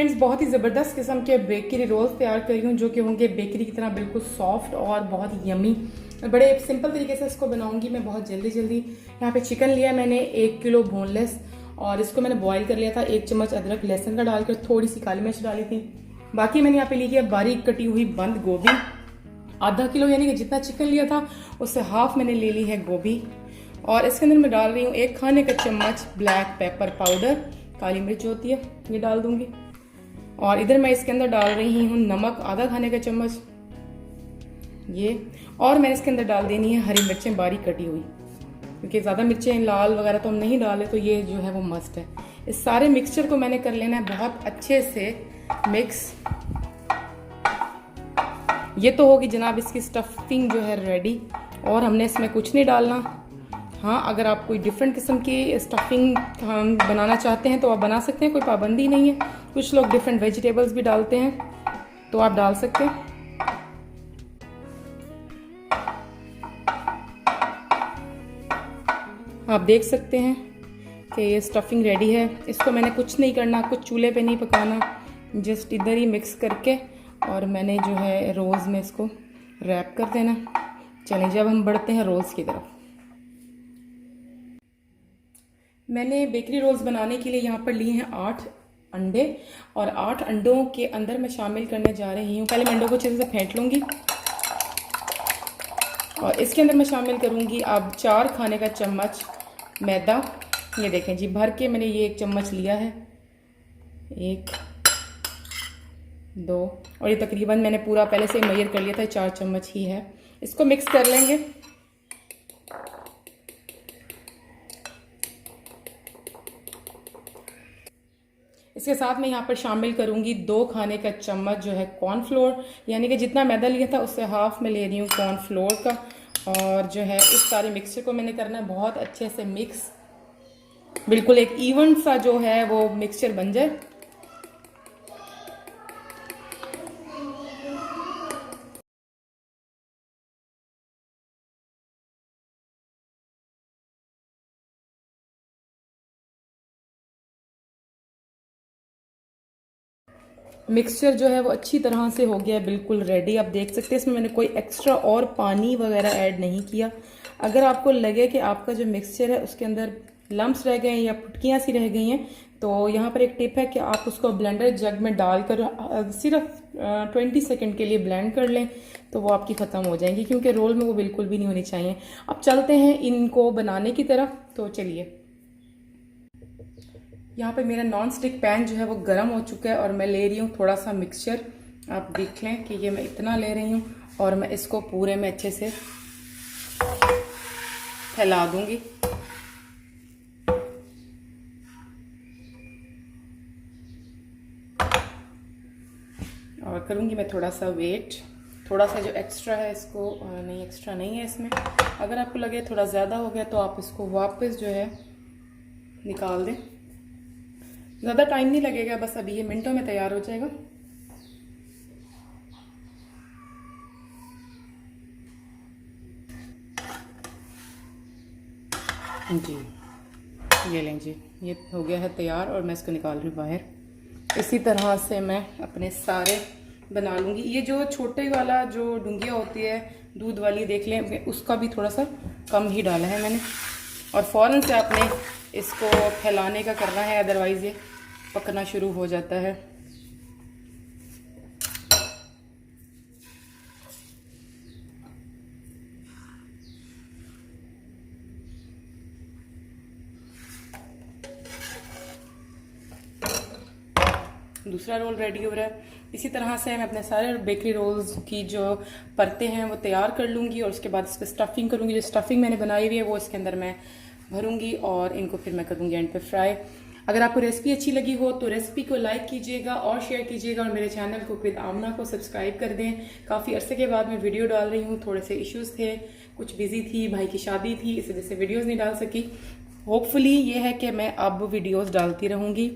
Friends, बहुत ही ज़बरदस्त किस्म के बेकरी रोल्स तैयार कर रही हूँ जो कि होंगे बेकरी की तरह बिल्कुल सॉफ्ट और बहुत यमी। बड़े सिंपल तरीके से इसको बनाऊंगी मैं बहुत जल्दी। यहाँ पे चिकन लिया मैंने 1 किलो बोनलेस और इसको मैंने बॉईल कर लिया था। 1 चम्मच अदरक लहसुन का डालकर थोड़ी सी काली मिर्च डाली थी। बाकी मैंने यहाँ पे ली है बारीक कटी हुई बंद गोभी। आधा किलो यानी कि जितना चिकन लिया था उससे हाफ मैंने ले ली है गोभी। और इसके अंदर मैं डाल रही हूँ 1 खाने का चम्मच ब्लैक पेपर पाउडर, काली मिर्च होती है, ये डाल दूंगी। और इधर मैं इसके अंदर डाल रही हूँ नमक, आधा खाने का चम्मच ये। और मैं इसके अंदर डाल देनी है हरी मिर्चें बारीक कटी हुई, क्योंकि ज़्यादा मिर्चें लाल वगैरह तो हम नहीं डाले, तो ये जो है वो मस्त है। इस सारे मिक्सचर को मैंने कर लेना है बहुत अच्छे से मिक्स। ये तो होगी जनाब इसकी स्टफिंग जो है रेडी, और हमने इसमें कुछ नहीं डालना। हाँ, अगर आप कोई डिफरेंट किस्म की स्टफिंग बनाना चाहते हैं तो आप बना सकते हैं, कोई पाबंदी नहीं है। कुछ लोग डिफरेंट वेजिटेबल्स भी डालते हैं तो आप डाल सकते हैं। आप देख सकते हैं कि ये स्टफिंग रेडी है। इसको मैंने कुछ नहीं करना, कुछ चूल्हे पे नहीं पकाना, जस्ट इधर ही मिक्स करके और मैंने जो है रोल्स में इसको रैप कर देना। चलें जब हम बढ़ते हैं रोल्स की तरफ। मैंने बेकरी रोल्स बनाने के लिए यहाँ पर लिए हैं 8 अंडे, और 8 अंडों के अंदर मैं शामिल करने जा रही हूँ। पहले मैं अंडों को अच्छे से फेंट लूँगी और इसके अंदर मैं शामिल करूँगी अब 4 खाने का चम्मच मैदा। ये देखें जी, भर के मैंने ये 1 चम्मच लिया है, 1 2, और ये तकरीबन मैंने पूरा पहले से मेजर कर लिया था, 4 चम्मच ही है। इसको मिक्स कर लेंगे। इसके साथ मैं यहाँ पर शामिल करूँगी 2 खाने का चम्मच जो है कॉर्नफ्लोर, यानी कि जितना मैदा लिया था उससे हाफ में ले रही हूँ कॉर्नफ्लोर का। और जो है इस सारे मिक्सचर को मैंने करना है बहुत अच्छे से मिक्स, बिल्कुल एक इवन सा जो है वो मिक्सचर बन जाए। मिक्सचर जो है वो अच्छी तरह से हो गया है, बिल्कुल रेडी। आप देख सकते हैं इसमें मैंने कोई एक्स्ट्रा और पानी वगैरह ऐड नहीं किया। अगर आपको लगे कि आपका जो मिक्सचर है उसके अंदर लम्प्स रह गए हैं या फुटकियाँ सी रह गई हैं, तो यहाँ पर एक टिप है कि आप उसको ब्लेंडर जग में डालकर सिर्फ 20 सेकंड के लिए ब्लेंड कर लें, तो वो आपकी ख़त्म हो जाएंगी, क्योंकि रोल में वो बिल्कुल भी नहीं होनी चाहिए। अब चलते हैं इनको बनाने की तरफ। तो चलिए, यहाँ पे मेरा नॉन स्टिक पैन जो है वो गर्म हो चुका है और मैं ले रही हूँ थोड़ा सा मिक्सचर। आप देख लें कि ये मैं इतना ले रही हूँ और मैं इसको पूरे में अच्छे से फैला दूंगी। और करूँगी मैं थोड़ा सा वेट, थोड़ा सा जो एक्स्ट्रा है इसको, नहीं एक्स्ट्रा नहीं है इसमें। अगर आपको लगे थोड़ा ज़्यादा हो गया तो आप इसको वापस जो है निकाल दें। ज़्यादा टाइम नहीं लगेगा, बस अभी ये मिनटों में तैयार हो जाएगा। जी ये लें जी, ये हो गया है तैयार और मैं इसको निकाल रही हूँ बाहर। इसी तरह से मैं अपने सारे बना लूँगी। ये जो छोटे वाला जो डुंगिया होती है दूध वाली, देख लें उसका भी थोड़ा सा कम ही डाला है मैंने। और फ़ौरन से आपने इसको फैलाने का करना है, अदरवाइज़ ये पकना शुरू हो जाता है। दूसरा रोल रेडी हो रहा है। इसी तरह से मैं अपने सारे बेकरी रोल्स की जो परतें हैं वो तैयार कर लूँगी और उसके बाद इस पर स्टफिंग करूँगी। जो स्टफिंग मैंने बनाई हुई है वो इसके अंदर मैं भरूँगी और इनको फिर मैं करूँगी एंड पे फ्राई। अगर आपको रेसिपी अच्छी लगी हो तो रेसिपी को लाइक कीजिएगा और शेयर कीजिएगा, और मेरे चैनल को विद आमना को सब्सक्राइब कर दें। काफ़ी अरसे के बाद मैं वीडियो डाल रही हूँ, थोड़े से इश्यूज़ थे, कुछ बिजी थी, भाई की शादी थी, इस वजह से वीडियोज़ नहीं डाल सकी। होपफुली ये है कि मैं अब वीडियोज़ डालती रहूँगी।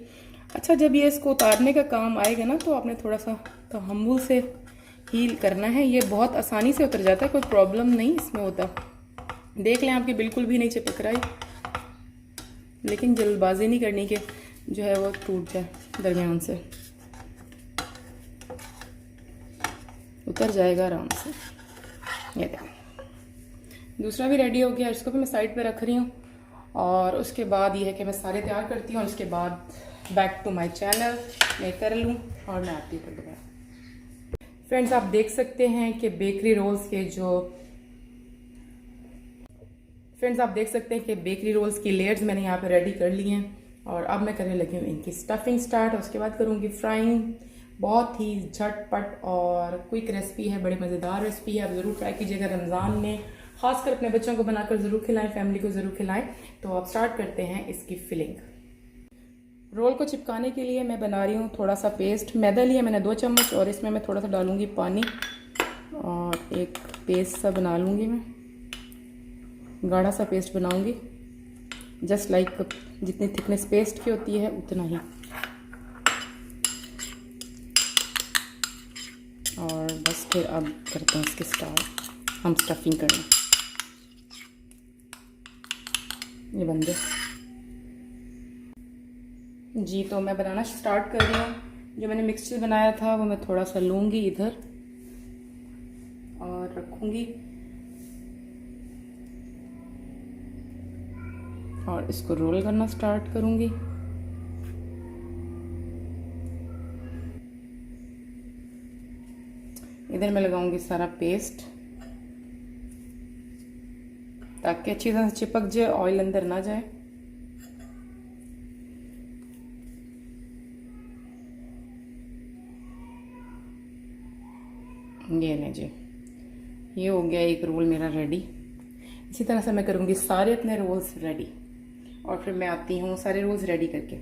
अच्छा, जब ये इसको उतारने का काम आएगा ना तो आपने थोड़ा सा तहम्मुल से हील करना है। ये बहुत आसानी से उतर जाता है, कोई प्रॉब्लम नहीं इसमें होता। देख लें आपके बिल्कुल भी नहीं चिपक रहा है, लेकिन जल्दबाजी नहीं करनी कि जो है वो टूट जाए दरमियान से। उतर जाएगा आराम से। ये देखो दूसरा भी रेडी हो गया, इसको भी मैं साइड पे रख रही हूँ। और उसके बाद ये है कि मैं सारे तैयार करती हूँ और उसके बाद बैक टू माय चैनल मैं कर लूँ और मैं आती हूँ दोबारा। फ्रेंड्स आप देख सकते हैं कि बेकरी रोल्स की लेयर्स मैंने यहाँ पे रेडी कर ली हैं। और अब मैं करने लगी हूँ इनकी स्टफिंग स्टार्ट, और उसके बाद करूँगी फ्राइंग। बहुत ही झटपट और क्विक रेसिपी है, बड़ी मज़ेदार रेसिपी है। आप ज़रूर ट्राई कीजिएगा रमज़ान में, खासकर अपने बच्चों को बनाकर ज़रूर खिलाएं, फैमिली को ज़रूर खिलाएं। तो अब स्टार्ट करते हैं इसकी फिलिंग। रोल को चिपकाने के लिए मैं बना रही हूँ थोड़ा सा पेस्ट। मैदा लिया मैंने 2 चम्मच और इसमें मैं थोड़ा सा डालूंगी पानी और एक पेस्ट सा बना लूँगी। मैं गाढ़ा सा पेस्ट बनाऊंगी, जस्ट लाइक जितनी थिकनेस पेस्ट की होती है उतना ही। और बस फिर अब करते हैं इसके स्टार्ट हम स्टफिंग करना। ये बन गया जी। तो मैं बनाना स्टार्ट कर रही हूँ। जो मैंने मिक्सचर बनाया था वो मैं थोड़ा सा लूँगी इधर और रखूँगी और इसको रोल करना स्टार्ट करूँगी। इधर मैं लगाऊंगी सारा पेस्ट ताकि अच्छी तरह से चिपक जाए, ऑयल अंदर ना जाए। ये नहीं जी, ये हो गया एक रोल मेरा रेडी। इसी तरह से मैं करूँगी सारे अपने रोल्स रेडी और फिर मैं आती हूँ सारे रोल्स रेडी करके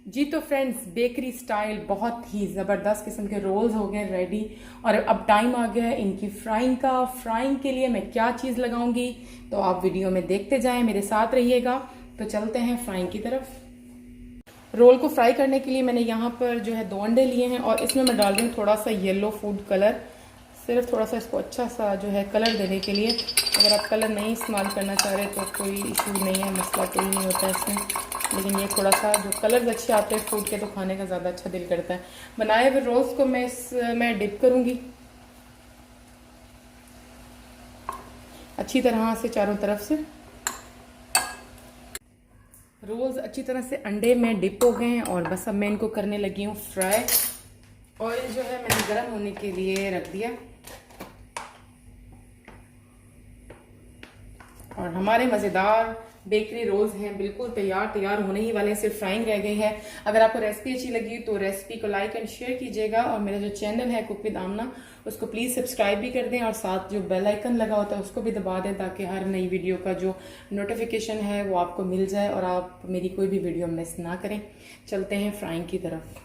जी। तो फ्रेंड्स बेकरी स्टाइल बहुत ही ज़बरदस्त किस्म के रोल्स हो गए रेडी और अब टाइम आ गया है इनकी फ्राइंग का। फ्राइंग के लिए मैं क्या चीज़ लगाऊंगी तो आप वीडियो में देखते जाएं, मेरे साथ रहिएगा। तो चलते हैं फ्राइंग की तरफ। रोल को फ्राई करने के लिए मैंने यहाँ पर जो है 2 अंडे लिए हैं और इसमें मैं डाल रही हूँ थोड़ा सा येलो फूड कलर, सिर्फ थोड़ा सा इसको अच्छा सा जो है कलर देने के लिए। अगर आप कलर नहीं इस्तेमाल करना चाह रहे तो कोई इशू नहीं है, मसला कोई नहीं होता है इसमें, लेकिन ये थोड़ा सा जो कलर्स अच्छे आते हैं फूड के तो खाने का ज़्यादा अच्छा दिल करता है। बनाए हुए रोल्स को मैं डिप करूँगी अच्छी तरह से चारों तरफ से। रोल्स अच्छी तरह से अंडे में डिप हो गए हैं और बस अब मैं इनको करने लगी हूँ फ्राई। ऑयल जो है मैंने गर्म होने के लिए रख दिया और हमारे मज़ेदार बेकरी रोल्स हैं बिल्कुल तैयार होने ही वाले हैं, सिर्फ फ्राइंग रह गई है। अगर आपको रेसिपी अच्छी लगी तो रेसिपी को लाइक एंड शेयर कीजिएगा और मेरा जो चैनल है कुक विद आमना उसको प्लीज़ सब्सक्राइब भी कर दें और साथ जो बेल आइकन लगा होता है उसको भी दबा दें ताकि हर नई वीडियो का जो नोटिफिकेशन है वो आपको मिल जाए और आप मेरी कोई भी वीडियो मिस ना करें। चलते हैं फ्राइंग की तरफ।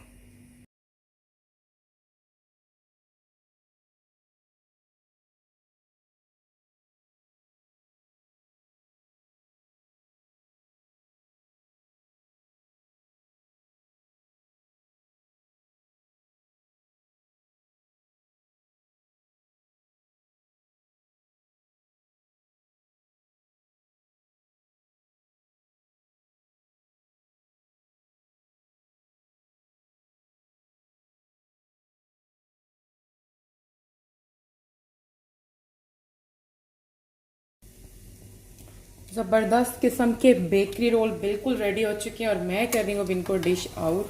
ज़बरदस्त किस्म के बेकरी रोल बिल्कुल रेडी हो चुके हैं और मैं कर रही हूँ अब इनको डिश आउट।